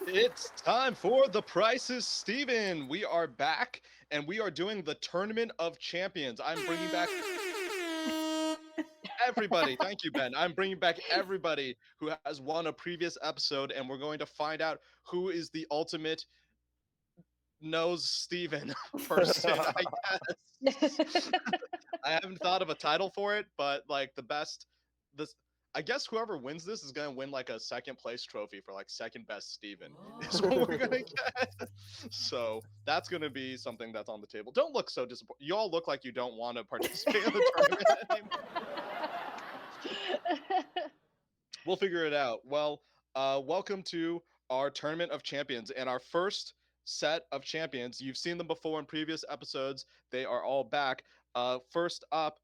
It's time for The Price is Steven. We are back and we are doing the Tournament of Champions. I'm bringing back everybody. Thank you, Ben. I'm bringing back everybody who has won a previous episode, and we're going to find out who is the ultimate knows Steven person, I guess. I haven't thought of a title for it, but like this I guess whoever wins this is gonna win like a second place trophy for like second best Steven is what we're gonna get. So that's gonna be something that's on the table. Don't look so disappointed. You all look like you don't want to participate in the tournament anymore. We'll figure it out. Well, welcome to our Tournament of Champions and our first set of champions. You've seen them before in previous episodes. They are all back. First up,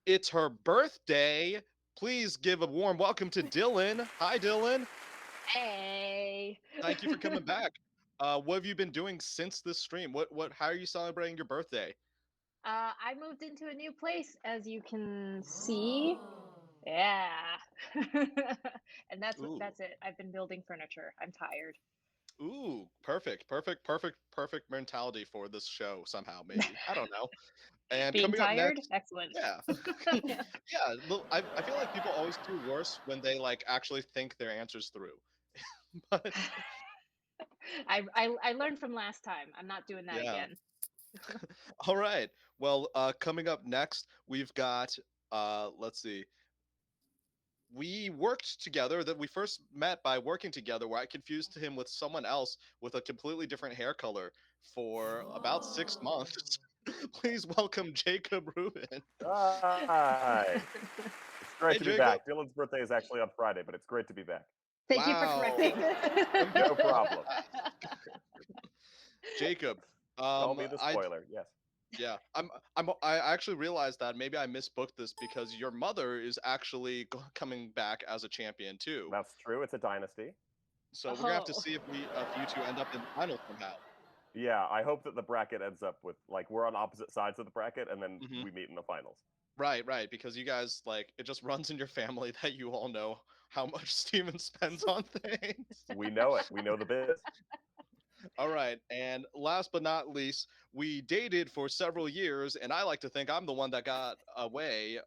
it's her birthday. Please give a warm welcome to Dilynn. Hi, Dilynn. Hey. Thank you for coming back. What have you been doing since this stream? How are you celebrating your birthday? I moved into a new place, as you can see. Yeah. And that's Ooh. it. I've been building furniture. I'm tired. Ooh, perfect mentality for this show somehow, maybe. I don't know. And Being coming up tired? next, Excellent. yeah. Yeah, I feel like people always do worse when they like actually think their answers through. But I learned from last time. I'm not doing that yeah. again. All right. Well, coming up next, we've got let's see. We worked together. That we first met by working together, where I confused him with someone else with a completely different hair color for about 6 months. Please welcome Jacob Rubin. Hi. It's great Hey, to be Jacob. back. Dylan's birthday is actually on Friday, but it's great to be back. Thank you for Wow. correcting. No problem. Jacob, Don't be the spoiler. Yes. Yeah, I actually realized that maybe I misbooked this because your mother is actually coming back as a champion too. That's true. It's a dynasty. So we're gonna have to see if you two end up in the final somehow. Yeah, I hope that the bracket ends up with like we're on opposite sides of the bracket, and then we meet in the finals. Right, because you guys like it just runs in your family that you all know how much Steven spends on things. We know it. We know the biz. All right, and last but not least, we dated for several years, and I like to think I'm the one that got away.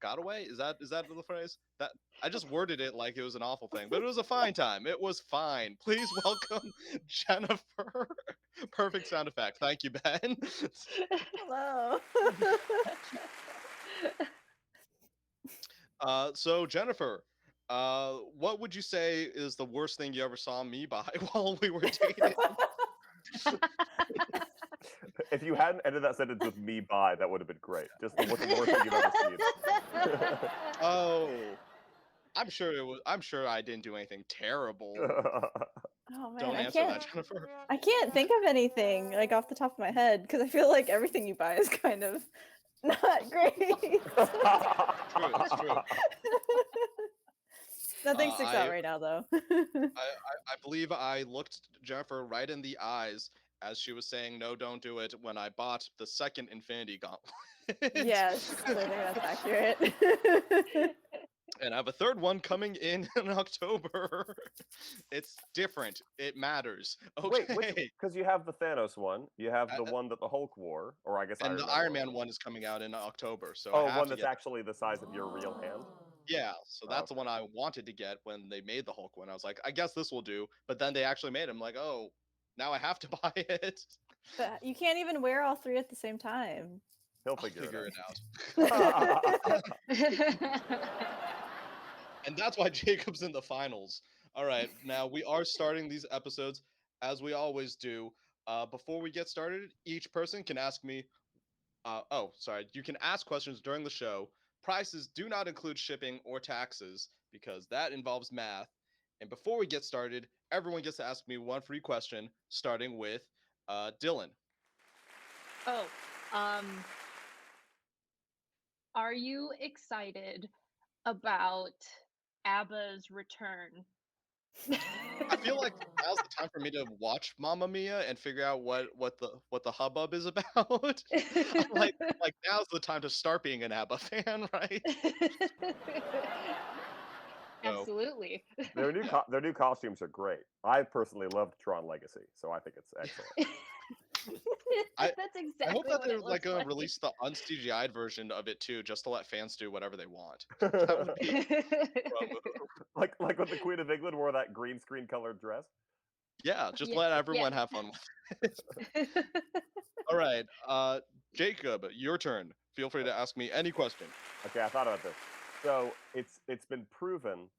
Got away? Is that the phrase? That I just worded it like it was an awful thing, but it was a fine time. It was fine. Please welcome Jennifer. Perfect sound effect. Thank you, Ben. Hello. So Jennifer, what would you say is the worst thing you ever saw me buy while we were dating? If you hadn't ended that sentence with "me by," that would have been great. Just what's the worst thing you've ever seen? Oh, I'm sure I didn't do anything terrible. Oh man, Don't answer that, Jennifer. I can't think of anything like off the top of my head because I feel like everything you buy is kind of not great. It's true. Nothing sticks out right now, though. I believe I looked Jennifer right in the eyes as she was saying, "No, don't do it," when I bought the second Infinity Gauntlet. Yes, I think that's accurate. And I have a third one coming in October. It's different. It matters. Okay. Wait, because you have the Thanos one, you have the one that the Hulk wore, or I guess and the Iron Man one is coming out in October. So one that's actually the size of your real hand. Yeah, so that's the one I wanted to get when they made the Hulk one. I was like, I guess this will do. But then they actually made it. I'm like, oh, now I have to buy it. But you can't even wear all three at the same time. He'll figure it out. And that's why Jacob's in the finals. All right, now we are starting these episodes as we always do. Before we get started, each person can ask me. You can ask questions during the show. Prices do not include shipping or taxes because that involves math. And before we get started, everyone gets to ask me one free question, starting with Dilynn. Are you excited about ABBA's return? I feel like now's the time for me to watch Mamma Mia and figure out what the hubbub is about. like now's the time to start being an ABBA fan, right? Absolutely. Their new costumes are great. I personally loved Tron Legacy, so I think it's excellent. That's exactly I hope that what they're it looks gonna like. release the un-CGI'd version of it too, just to let fans do whatever they want. That would be like when the Queen of England wore that green screen colored dress. yeah, just Yeah, let everyone yeah. have fun with it. All right, Jacob, your turn. Feel free to ask me any question. Okay, I thought about this. So it's been proven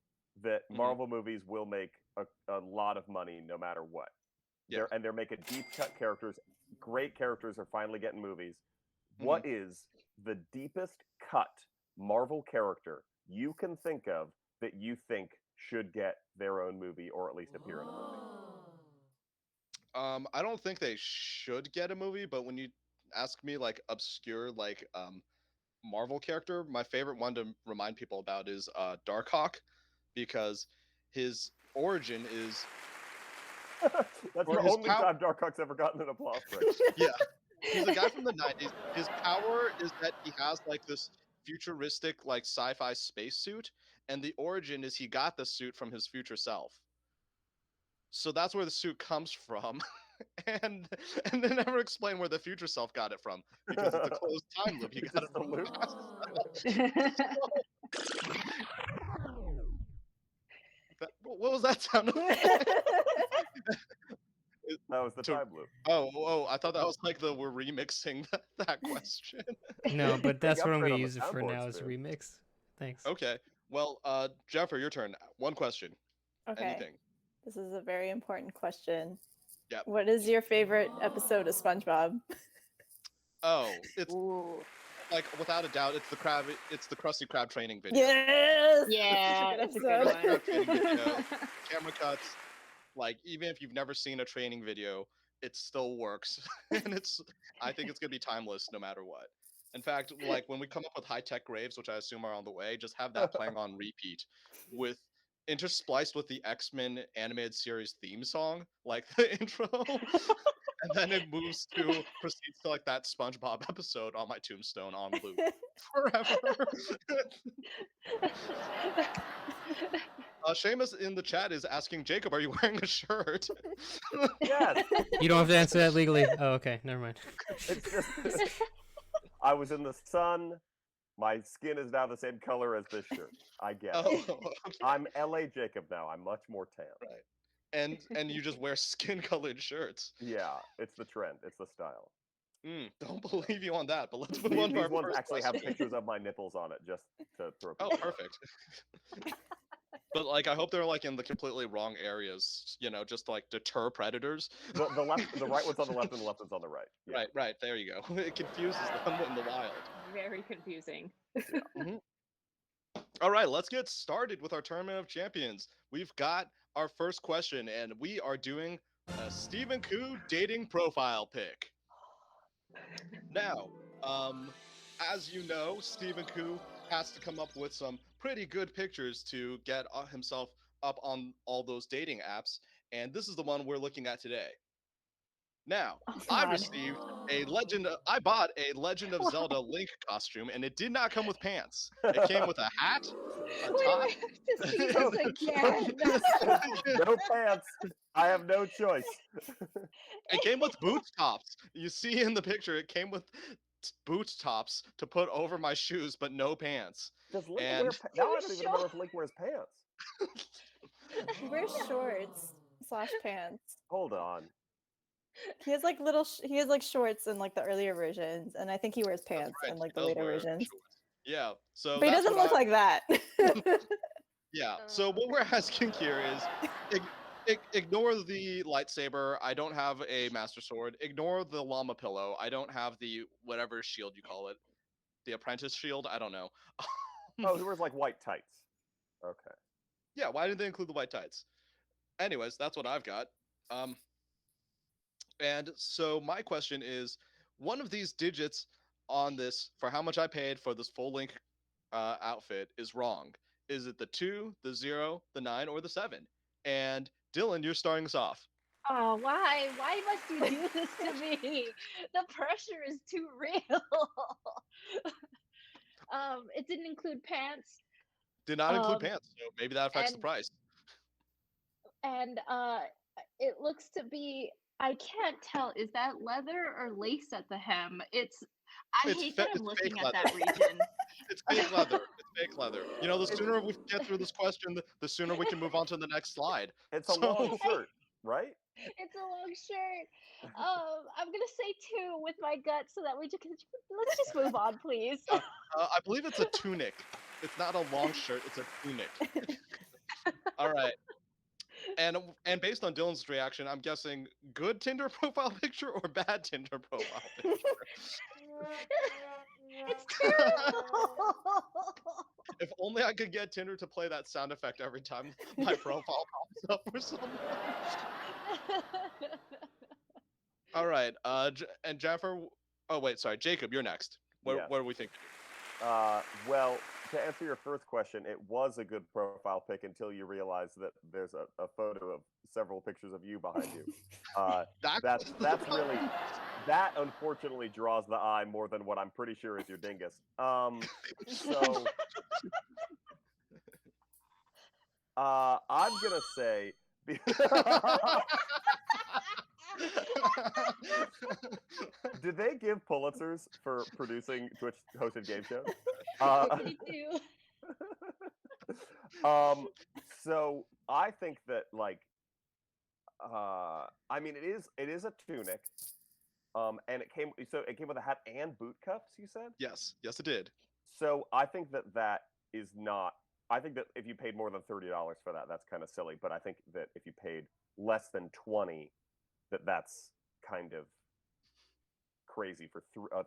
that Marvel movies will make a lot of money no matter what. Yeah. They're making deep cut characters. Great characters are finally getting movies. What is the deepest cut Marvel character you can think of that you think should get their own movie or at least appear in a movie? I don't think they should get a movie, but when you ask me like obscure Marvel character, my favorite one to remind people about is Darkhawk, because his origin is That's or the his only time Darkhawk's ever gotten an applause break. yeah. He's a guy from the 90s. His power is that he has like this futuristic like sci-fi spacesuit, and the origin is he got the suit from his future self. So that's where the suit comes from. and they never explain where the future self got it from because it's a closed time loop. You It's got it just a from the loop. past. What was that sound effect? That was the time loop. Oh, I thought that was like we're remixing that question. No, but that's what I'm upgrade going on to the use it for soundboard, now is Spoon. remix. Thanks. Okay. Well, Jennifer, your turn. One question. Okay. Anything. This is a very important question. Yep. What is your favorite episode of SpongeBob? Oh, it's Ooh. like without a doubt, it's the Krusty Krab training video. Yes. Yeah, That's a it's a good good episode. one. Training video, camera cuts. Like even if you've never seen a training video, it still works, and I think it's gonna be timeless no matter what. In fact, like when we come up with high-tech graves, which I assume are on the way, just have that playing on repeat, with interspliced with the X-Men animated series theme song, like the intro, and then it proceeds to like that SpongeBob episode on my tombstone on loop forever. Seamus in the chat is asking Jacob, "Are you wearing a shirt?" Yes. You don't have to answer that legally. Oh, okay. Never mind. It's just I was in the sun. My skin is now the same color as this shirt. I get it. Oh, I'm LA Jacob now. I'm much more tan. right. And you just wear skin-colored shirts. Yeah, it's the trend. It's the style. Don't believe you on that, but let's move These, on to our these ones first actually have question. pictures of my nipples on it, just to throw. Oh, perfect. But like, I hope they're like in the completely wrong areas, just to, like deter predators. The right one's on the left, and the left one's on the right. Yeah. Right. There you go. It confuses them in the wild. Very confusing. All right, let's get started with our Tournament of Champions. We've got our first question, and we are doing a Stephen Koo dating profile pick. Now, as you know, Stephen Koo has to come up with some pretty good pictures to get himself up on all those dating apps, and this is the one we're looking at today. Now, I bought a Legend of Zelda Link costume, and it did not come with pants. It came with a hat, a Wait, top. I have to see this again. No pants. I have no choice. It came with boot tops. You see in the picture, it came with boot tops to put over my shoes, but no pants. Does Link And- wear now I don't even know if Link wears pants. He wears shorts / pants. Hold on. He has like shorts in like the earlier versions, and I think he wears pants in like the Does later wear versions. shorts. Yeah, so But he that's doesn't what look like that. Yeah, so what we're asking here is ignore the lightsaber. I don't have a Master Sword. Ignore the llama pillow. I don't have the whatever shield you call it. The apprentice shield? I don't know. Oh, he wears like white tights. Okay. Yeah, why didn't they include the white tights? Anyways, that's what I've got. And so my question is, one of these digits on this for how much I paid for this full Link outfit is wrong. Is it the 2, the 0, the 9, or the 7? And Dylan, you're starting us off. Oh, why? Why must you do this to me? The pressure is too real. It didn't include pants. Did not include Um, pants, so maybe that affects the and price. and it looks to be, I can't tell, is that leather or lace at the hem? I hate that I'm It's fake looking at leather. that region. It's fake leather. It's fake leather. You know, the sooner we get through this question, the sooner we can move on to the next slide. It's a long shirt, right? It's a long shirt. I'm gonna say 2 with my gut so that let's just move on, please. I believe it's a tunic. It's not a long shirt. It's a tunic. All right. And based on Dylan's reaction, I'm guessing good Tinder profile picture or bad Tinder profile picture. It's terrible. If only I could get Tinder to play that sound effect every time my profile pops up for someone. All right. And Jennifer. Oh wait, sorry, Jacob. You're next. What Yes. do we think? Well, to answer your first question, it was a good profile pic until you realize that there's a photo of several pictures of you behind you. That's really, that unfortunately draws the eye more than what I'm pretty sure is your dingus. So I'm gonna say. Did they give Pulitzers for producing Twitch-hosted game shows? They do. So I think that, like, I mean, it is a tunic, and it came with a hat and boot cuffs. You said? Yes, it did. So I think that is not. I think that if you paid more than $30 for that, that's kind of silly. But I think that if you paid less than 20, that's kind of crazy for a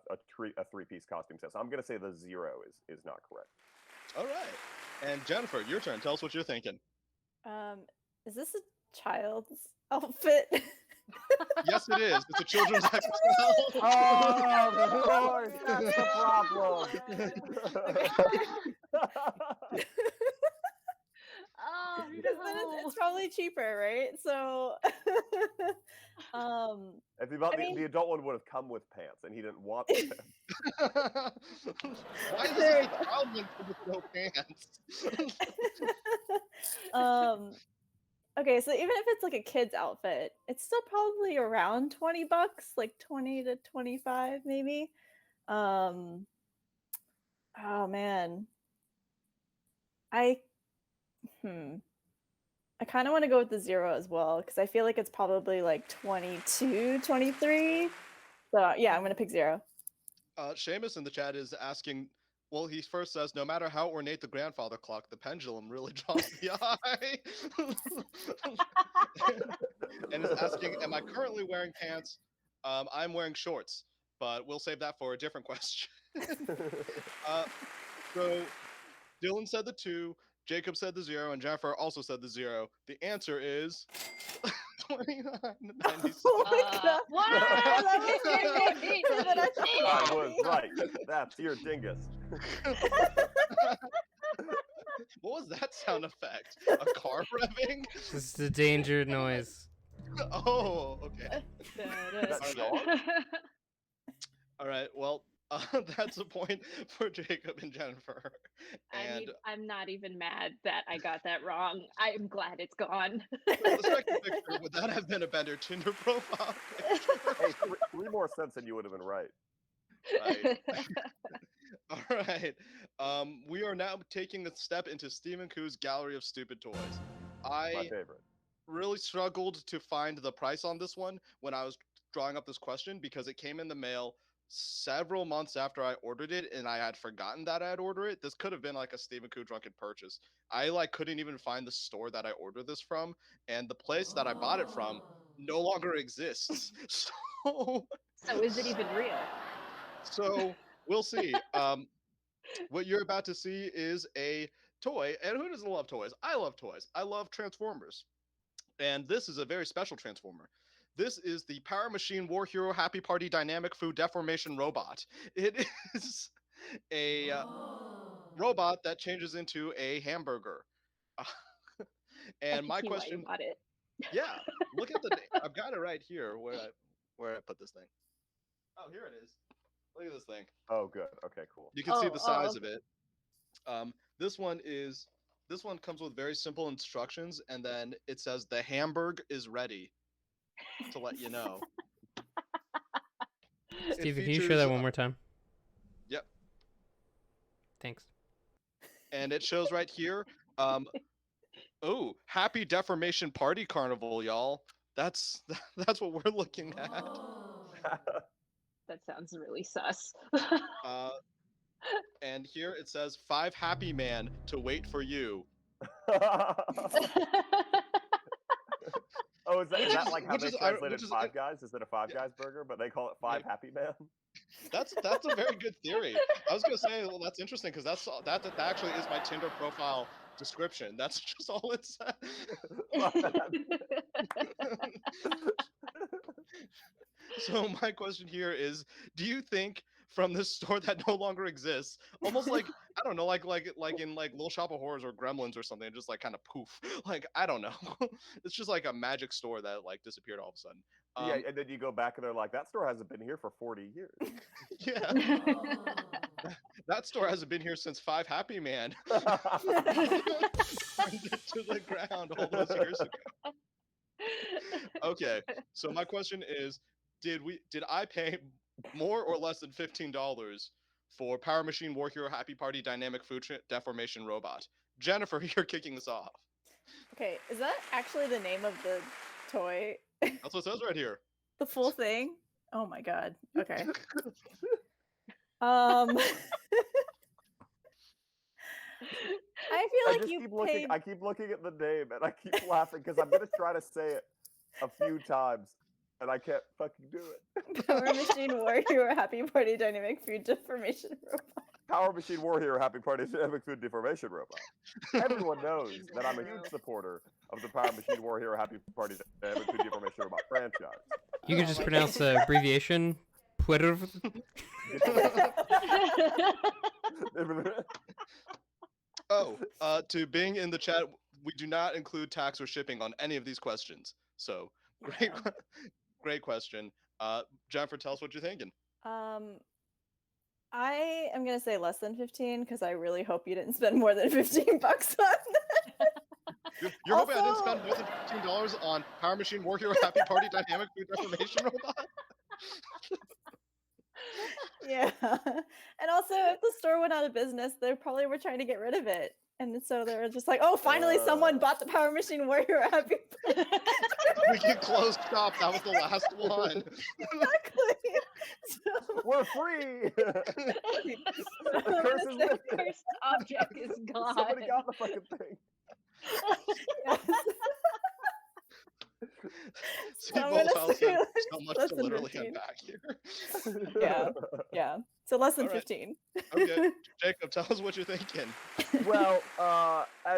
three-piece costume set. So I'm going to say the 0 is not correct. All right. And Jennifer, your turn. Tell us what you're thinking. Is this a child's outfit? Yes, it is. It's a children's XL. Oh, of course, that's the problem. Oh Because then no. it's probably cheaper, right? So, If mean- the adult one would have come with pants, and he didn't want the pants. Why is There this we a child with no pants? okay, so even if it's like a kid's outfit, it's still probably around $20, like 20 to 25 maybe. Oh man. I kind of want to go with the 0 as well because I feel like it's probably like 22, 23. So yeah, I'm gonna pick 0. Seamus in the chat is asking. Well, he first says, no matter how ornate the grandfather clock, the pendulum really draws the eye. And is asking, am I currently wearing pants? I'm wearing shorts, but we'll save that for a different question. So Dylan said the 2, Jacob said the 0, and Jennifer also said the 0. The answer is 29.97. Oh my God. What? That was crazy. I was right. That's your dingus. What was that sound effect? A car revving? This is the danger noise. Oh, okay. That's All All right. Well, that's a point for Jacob and Jennifer. And I'm not even mad that I got that wrong. I'm glad it's gone. the second picture, would that have been a better Tinder profile picture? Hey, 3 more cents and you would have been right. Right. All right. We are now taking a step into Stephen Koo's gallery of stupid toys. My I favorite. really struggled to find the price on this one when I was drawing up this question because it came in the mail several months after I ordered it and I had forgotten that I had ordered it. This could have been like a Stephen Koo drunken purchase. I couldn't even find the store that I ordered this from, and the place that I bought it from no longer exists. So is it even real? So we'll see. What you're about to see is a toy, and who doesn't love toys? I love toys. I love Transformers, and this is a very special Transformer. This is the Power Machine War Hero Happy Party Dynamic Food Deformation Robot. It is a robot that changes into a hamburger. And my question, Why you bought it. yeah, look at the. I've got it right here. Where I put this thing? Oh, here it is. Look at this thing. Oh, good. Okay, cool. You can see the size okay. of it. This one comes with very simple instructions, and then it says the hamburger is ready to let you know. Steven, can you show that one more time? Yep. Thanks. And it shows right here. Oh, happy Deformation Party Carnival, y'all. That's what we're looking at. That sounds really sus. And here it says 5 happy man to wait for you. Oh, is that like how they translated is, Five Guys? Is it a Five Guys burger, but they call it Five Happy Man? That's a very good theory. I was gonna say, well, that's interesting because that actually is my Tinder profile description. That's just all it says. So my question here is, do you think from this store that no longer exists, almost like, I don't know, like in like Little Shop of Horrors or Gremlins or something, just like kind of poof, like I don't know, it's just like a magic store that like disappeared all of a sudden. Yeah, and then you go back and they're like, that store hasn't been here for 40 years. Yeah. That store hasn't been here since 5 Happy Man to the ground all those years ago. Okay, so my question is, did I pay more or less than $15 for Power Machine War Hero Happy Party Dynamic Food Deformation Robot? Jennifer, you're kicking this off. Okay, is that actually the name of the toy? That's what it says right here. The full thing? Oh my god. Okay. I feel like you paid... I keep looking at the name and I keep laughing because I'm gonna try to say it a few times and I can't fucking do it. Power Machine War Hero Happy Party Dynamic Food Deformation Robot. Power Machine War Hero Happy Party Dynamic Food Deformation Robot. Everyone knows that I'm a huge supporter of the Power Machine War Hero Happy Party Dynamic Food Deformation Robot franchise. You can just pronounce the abbreviation. Oh, to Bing in the chat, we do not include tax or shipping on any of these questions. So great question. Jennifer, tell us what you're thinking. I am gonna say less than 15 because I really hope you didn't spend more than $15 on that. You're hoping I didn't spend more than $15 on Power Machine War Hero Happy Party Dynamic Food Deformation Robot? Yeah. And also, if the store went out of business, they probably were trying to get rid of it. And so they were just like, oh, finally someone bought the Power Machine War Hero Happy Party. We can close shop. That was the last one. Exactly. So... We're free! The cursed object is gone. Somebody got the fucking thing. Yes. See, both houses have so much to literally 15. unpack here. Yeah. So less than All right. 15. Okay, Jacob, tell us what you're thinking. Well,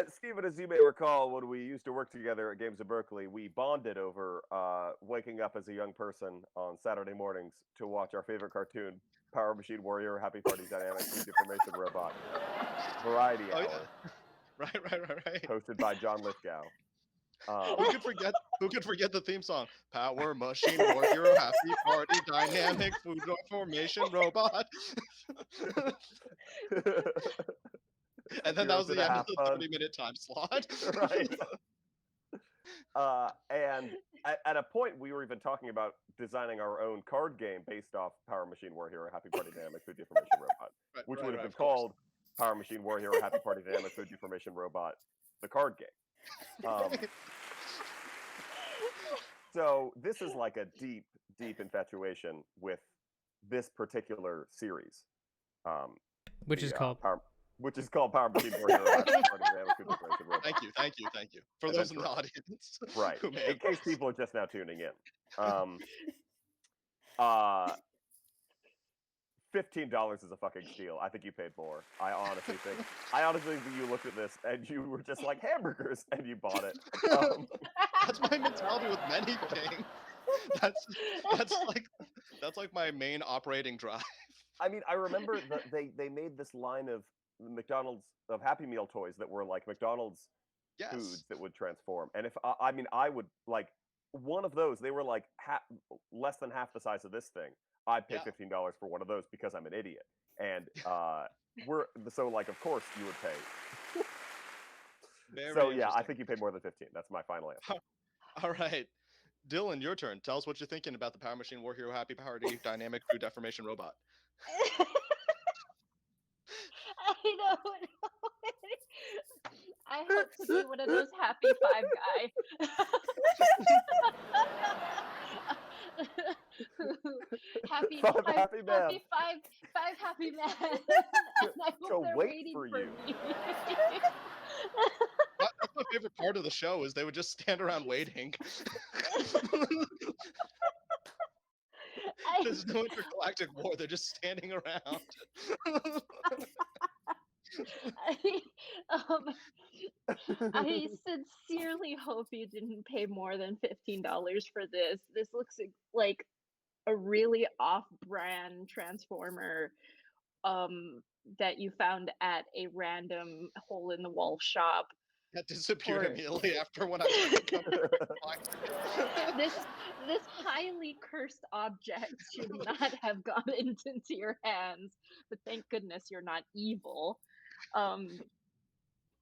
Stephen, as you may recall, when we used to work together at Games of Berkeley, we bonded over waking up as a young person on Saturday mornings to watch our favorite cartoon, Power Machine Warrior Happy Party Dynamic Food Deformation Robot Variety Hour. Yeah. Right. Hosted by John Lithgow. Who could forget the theme song? Power Machine Warrior Happy Party Dynamic Food Formation Robot. And then that was the end of the 30-minute time slot. Right. And at a point, we were even talking about designing our own card game based off Power Machine Warrior Happy Party Dynamic Food Deformation Robot, which would have been called Power Machine Warrior Happy Party Dynamic Food Deformation Robot, the card game. So this is like a deep infatuation with this particular series, which is called Power Machine Warrior Happy Party Dynamic Food Deformation Robot. Thank you for those in the audience. Right, in case people are just now tuning in. $15 is a fucking steal. I think you paid more. I honestly think you looked at this and you were just like hamburgers and you bought it. That's my mentality with many things. That's like my main operating drive. I mean, I remember that they made this line of McDonald's of Happy Meal toys that were like McDonald's foods that would transform. And if I would like one of those. They were like less than half the size of this thing. I'd pay $15 for one of those because I'm an idiot. And so like, of course you would pay Very So yeah, I interesting. think you paid more than 15. That's my final answer. All right. Dylan, your turn. Tell us what you're thinking about the Power Machine War Hero Happy Party Dynamic Food Deformation Robot. I don't know. I hope to be one of those happy five guy. happy Five five, happy men. happy five happy men. And I hope To they're wait waiting for for you. me. That's my favorite part of the show is they would just stand around waiting. There's no intergalactic war. They're just standing around. I sincerely hope you didn't pay more than $15 for this. This looks like a really off-brand transformer that you found at a random hole-in-the-wall shop. That disappeared immediately after when I this highly cursed object should not have gotten into your hands, but thank goodness you're not evil.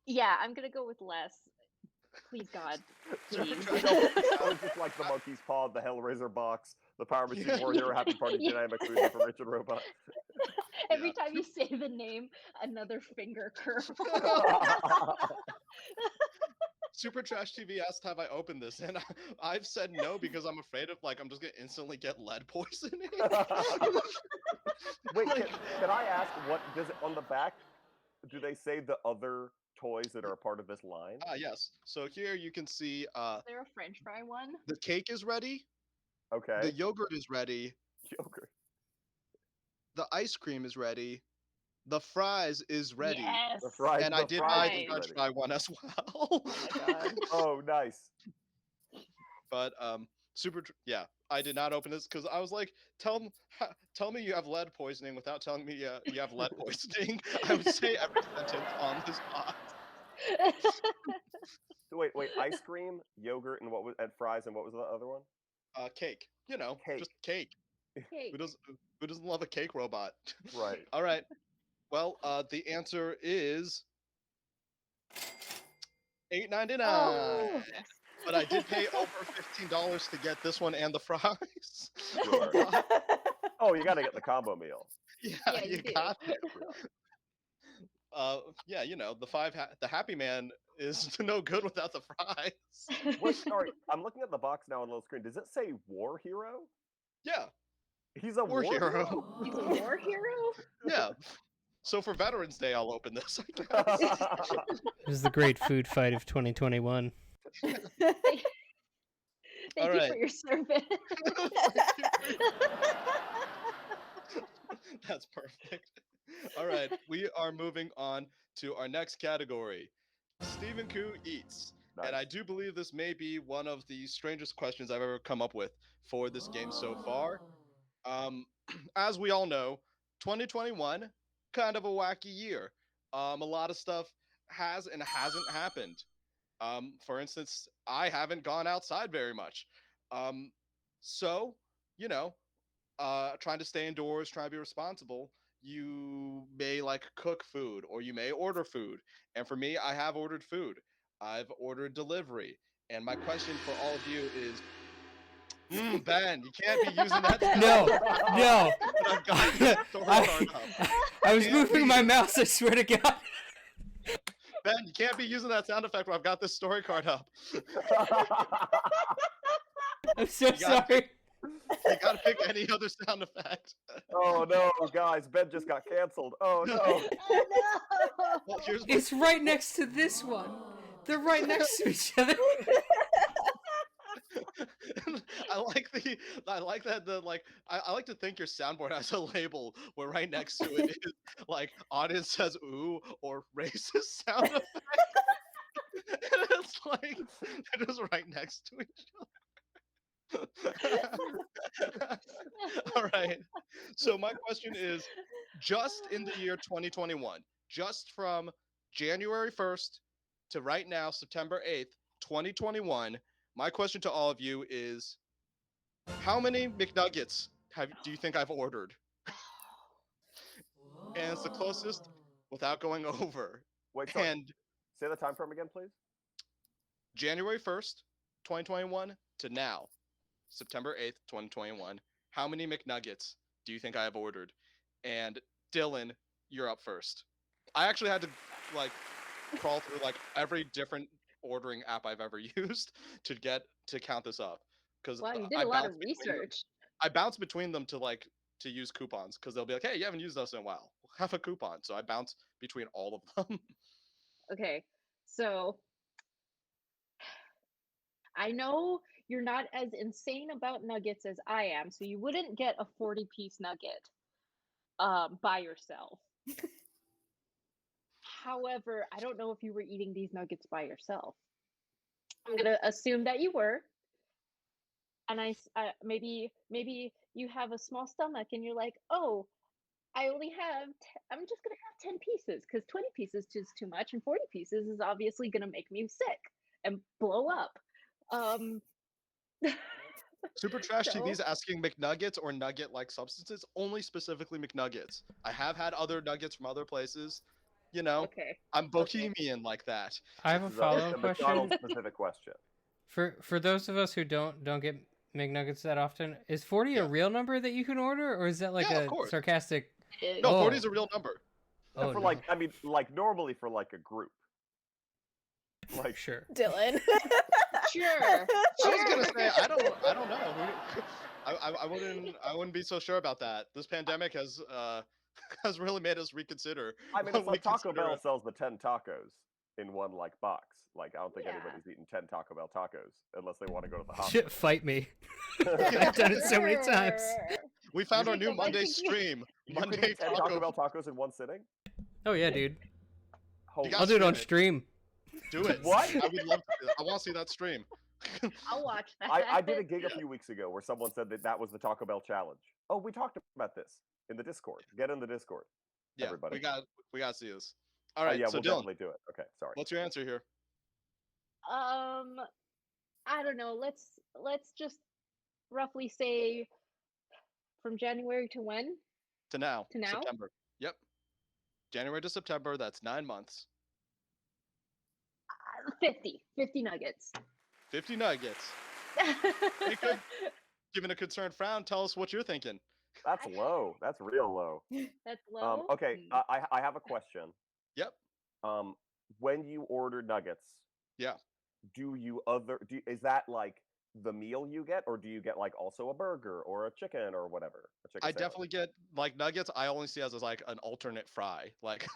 Yeah, I'm gonna go with less. Please, God. Please. I was just like the monkey's paw, the Hellraiser box, the Power Machine War Hero Happy Party Dynamic Food Deformation Robot. Every time you say the name, another finger curl. Super Trash TV asked, have I opened this? And I've said no because I'm afraid of, I'm just going to instantly get lead poisoning. Wait, can I ask, what does it, on the back, do they say the other toys that are a part of this line? Yes. So here you can see... Is there a French fry one? The cake is ready. Okay. The yogurt is ready. Yogurt. The ice cream is ready. The fries is ready. Yes. The fries, and the I did fries buy is the French ready. fry one as well. Oh my God. Oh, nice. But yeah, I did not open this because I was like, tell me you have lead poisoning without telling me you have lead poisoning. I would say every sentence on this box. So wait, ice cream, yogurt, and and fries, and what was the other one? Cake. You know, Cake. just cake. Cake. Who doesn't love a cake robot? Right. All right. Well, the answer is $8.99. Oh. But I did pay over $15 to get this one and the fries. Sure. Oh, you got to get the combo meal. Yeah, you do. got it. Yeah, you know, the Happy Man is no good without the fries. Wait, sorry, I'm looking at the box now on the little screen. Does it say War Hero? Yeah. He's a war hero. He's a war hero? Yeah. So for Veterans Day, I'll open this, I guess. This is the great food fight of 2021. Thank All you right. for your service. That's perfect. All right, we are moving on to our next category. Stephen Koo Eats. Nice. And I do believe this may be one of the strangest questions I've ever come up with for this game so far. As we all know, 2021, kind of a wacky year. A lot of stuff has and hasn't happened. For instance, I haven't gone outside very much. So, you know, trying to stay indoors, trying to be responsible, you may cook food or you may order food. And for me, I have ordered food. I've ordered delivery. And my question for all of you is, Ben, you can't be using that. No. I've got this story card up. I was moving my mouse, I swear to God. Ben, you can't be using that sound effect when I've got this story card up. I'm so sorry. You gotta pick any other sound effect. Oh no, guys, Ben just got canceled. Oh no. Oh no! Well, It's right next to this one. They're right next to each other. I like to think your soundboard has a label where right next to it is audience says ooh or racist sound effect. And it's they're just right next to each other. All right. So my question is, just in the year 2021, just from January 1st to right now, September 8th, 2021, my question to all of you is, how many McNuggets do you think I've ordered? And it's the closest without going over. Wait, sorry. And Say the time frame again, please. January 1st, 2021 to now, September 8th, 2021. How many McNuggets do you think I have ordered? And Dylan, you're up first. I actually had to like crawl through like every different ordering app I've ever used to count this up because Wow, you did a lot of research. I bounce between them to use coupons because they'll be like, hey, you haven't used us in a while. We'll have a coupon. So I bounce between all of them. Okay, so I know you're not as insane about nuggets as I am, so you wouldn't get a 40-piece nugget by yourself. However, I don't know if you were eating these nuggets by yourself. I'm gonna assume that you were, and maybe you have a small stomach, and you're like, oh, I only have. I'm just gonna have 10 pieces because 20 pieces is too much, and 40 pieces is obviously gonna make me sick and blow up. Super Trash So- TV's asking McNuggets or nugget-like substances, only specifically McNuggets. I have had other nuggets from other places. You know, Okay. I'm bohemian like that. I have a This is follow-up a question. McDonald's specific question. For those of us who don't get McNuggets that often, is 40 Yeah. a real number that you can order, or is that like Yeah, of a course. sarcastic? No, Oh. 40 is a real number. Oh, For no. like, I mean, like normally for like a group. Like, Sure. Dylan. Sure. I was gonna Sure. say I don't know. I wouldn't be so sure about that. This pandemic has has really made us reconsider. I mean, what it's we like Taco consider Bell a- sells the 10 tacos in one like box. Like, I don't think Yeah. anybody's eaten 10 Taco Bell tacos unless they want to go to the hospital. Shit, fight me. I've done it so many times. We found our Like new a Monday Viking- stream. You could Monday eat 10 Taco Bell tacos in one sitting? Oh yeah, dude. Holy got- I'll do it on stream stream. Do it. What? I would love to. I want to see that stream. I'll watch that. I did a gig a few weeks ago where someone said that was the Taco Bell challenge. Oh, we talked about this in the Discord. Get in the Discord. Yeah, Everybody. we got to see this. All right, Yeah, so we'll Dylan, definitely do it. Okay, sorry. what's your answer here? I don't know. Let's just roughly say from January to when? To now. To now? September. Yep. January to September. That's 9 months. 50 nuggets. 50 nuggets. good. Given a concerned frown, tell us what you're thinking. That's low. That's real low. That's low. Okay, I have a question. Yep. When you order nuggets, Yeah. is that like the meal you get, or do you get like also a burger or a chicken or whatever? A chicken I sandwich? definitely get like nuggets. I only see as like an alternate fry. Like,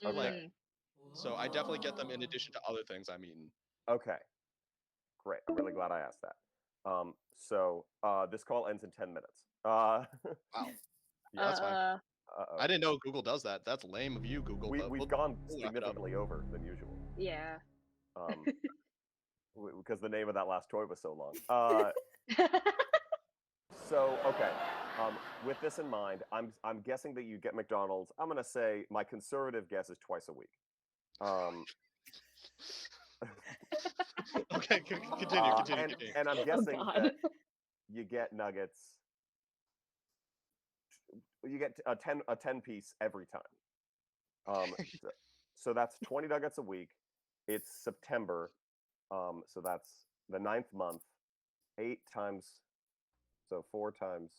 like Mm. so I definitely get them in addition to other things I'm eating. Okay, great. I'm really glad I asked that. So this call ends in 10 minutes. Wow. Yeah, that's fine. Uh-oh. I didn't know Google does that. That's lame of you, Google. but We've we'll gone wrap it up. significantly over than usual. Yeah. Because the name of that last toy was so long. So okay, with this in mind, I'm guessing that you get McDonald's. I'm gonna say my conservative guess is twice a week. Okay, continue. And I'm guessing God. that you get nuggets. You get a 10 piece every time. So that's 20 nuggets a week. It's September. So that's the 9th month. 8 times, so 4 times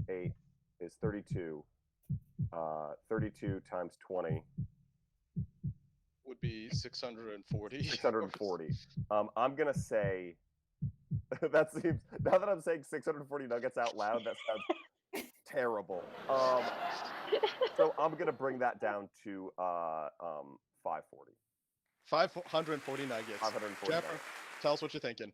8 is 32. 32 times 20. Would be 640. 640. I'm gonna say that seems, now that I'm saying 640 nuggets out loud, that sounds terrible. So I'm gonna bring that down to 540. 540 nuggets. 540 Jennifer, nuggets. tell us what you're thinking.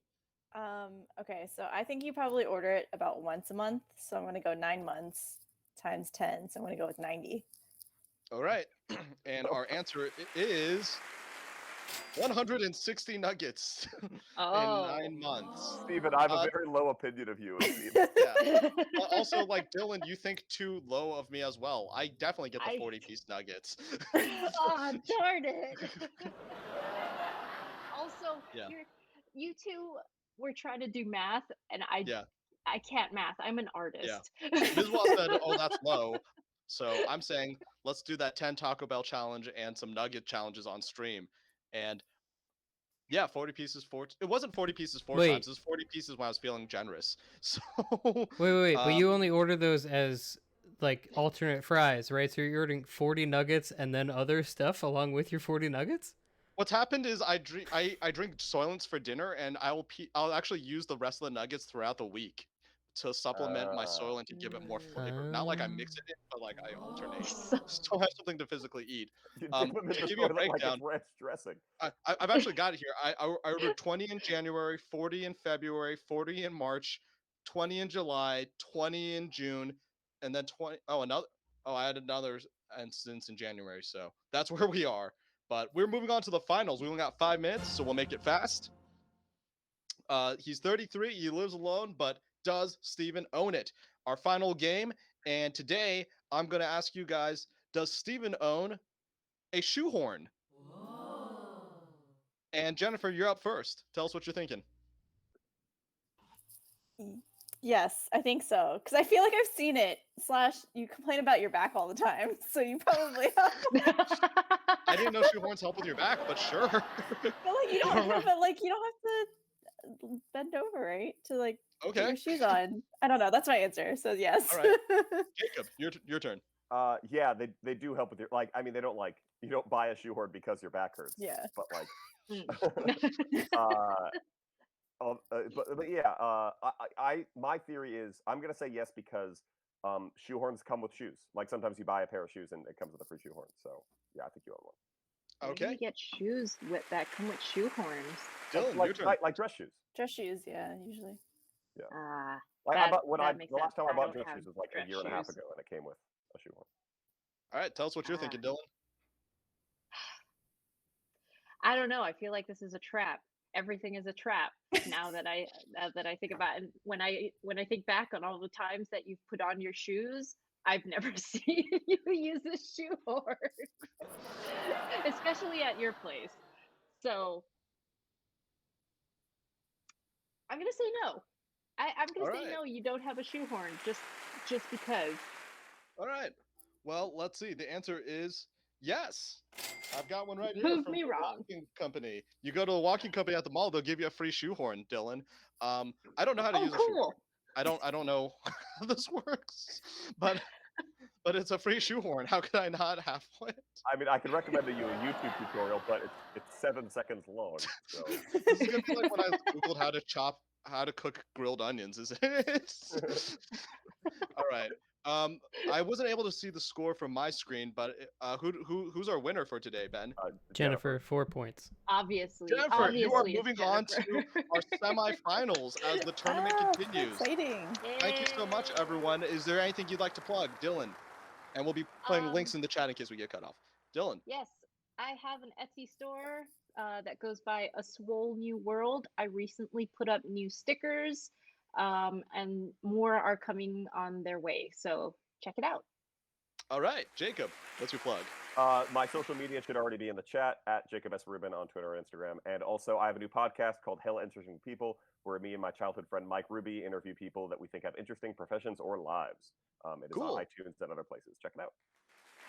Okay, so I think you probably order it about once a month. So I'm gonna go 9 months times 10. So I'm gonna go with 90. All right. And our answer is 160 nuggets Oh. in 9 months. Stephen, I have a very low opinion of you. Yeah. Also, like Dylan, you think too low of me as well. I definitely get the I- 40-piece nuggets. Oh, darn it. Also, Yeah. you two were trying to do math, and Yeah. I can't math. I'm an artist. Ms. Wall said, "Oh, that's low." So I'm saying let's do that 10 Taco Bell challenge and some nugget challenges on stream, And yeah, 40 pieces it wasn't 40 pieces four Wait. times. It was 40 pieces when I was feeling generous. So Wait. But you only order those as like alternate fries, right? So you're ordering 40 nuggets and then other stuff along with your 40 nuggets? what's happened is I drink Soylents for dinner, and I'll actually use the rest of the nuggets throughout the week to supplement my Soylent and give it more flavor. Not like I mix it in, but like I alternate. Still have something to physically eat. You To dip 'em in the give you a toilet like breakdown, it's ranch dressing. I've actually got it here. I ordered 20 in January, 40 in February, 40 in March, 20 in July, 20 in June, and then 20. I had another instance in January. So that's where we are. But we're moving on to the finals. We only got 5 minutes, so we'll make it fast. He's 33. He lives alone, but does Steven own it? Our final game. And today, I'm going to ask you guys, does Steven own a shoehorn? And Jennifer, you're up first. Tell us what you're thinking. Yes, I think so. Because I feel like I've seen it. / you complain about your back all the time, so you probably have. I didn't know shoehorns help with your back, but sure. But like you don't have it. Like you don't have to bend over, right? To like put Okay. your shoes on. I don't know. That's my answer. So yes. All right. Jacob, your turn. Yeah, they do help with your I mean, they don't you don't buy a shoehorn because your back hurts. Yeah. But but yeah, my theory is I'm gonna say yes because shoehorns come with shoes. Like sometimes you buy a pair of shoes and it comes with a free shoehorn. So yeah, I think you own one. Okay. You get shoes that come with shoehorns. Dylan, your turn. Like dress shoes. Dress shoes, yeah, usually. Yeah. That makes the last sense. time I I bought don't dress have shoes was like a dress year and a half shoes. ago, and it came with a shoehorn. All right, tell us what you're thinking, Dylan. I don't know. I feel like this is a trap. Everything is a trap now that I think about it. And when I think back on all the times that you've put on your shoes, I've never seen you use a shoehorn, especially at your place. So I'm gonna say no. I'm gonna say no. You don't have a shoehorn just because. All right. Well, let's see. The answer is yes. I've got one right here Prove from me the wrong. walking company. You go to a walking company at the mall, they'll give you a free shoehorn, Dylan. I don't know how to use a shoehorn. I don't know how this works, but it's a free shoehorn. How could I not have one? I mean, I could recommend you a YouTube tutorial, but it's 7 seconds long. So. This is gonna be like when I googled how to cook grilled onions, isn't it? All right. I wasn't able to see the score from my screen, but who's our winner for today, Ben? Jennifer, 4 points. Obviously. Jennifer, you are it's moving on to our semifinals as the tournament continues. Exciting. Thank you so much, everyone. Is there anything you'd like to plug, Dylan? And we'll be putting links in the chat in case we get cut off. Dylan. Yes, I have an Etsy store that goes by A Swole New World. I recently put up new stickers, and more are coming on their way. So check it out. All right, Jacob, what's your plug? My social media should already be in the chat at Jacob S. Rubin on Twitter or Instagram. And also, I have a new podcast called Hella Interesting People, where me and my childhood friend Mike Ruby interview people that we think have interesting professions or lives. It is on iTunes and other places. Check it out.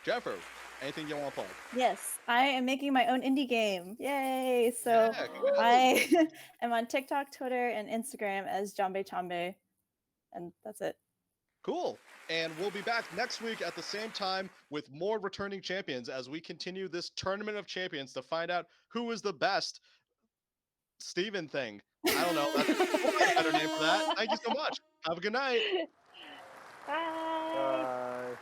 Jennifer, anything you want to plug? Yes, I am making my own indie game. Yay! So I am on TikTok, Twitter, and Instagram as Jambe Chambe. And that's it. Cool. And we'll be back next week at the same time with more returning champions as we continue this tournament of champions to find out who is the best Steven thing. I don't know. That's a better name for that. Thank you so much. Have a good night. Bye. Bye.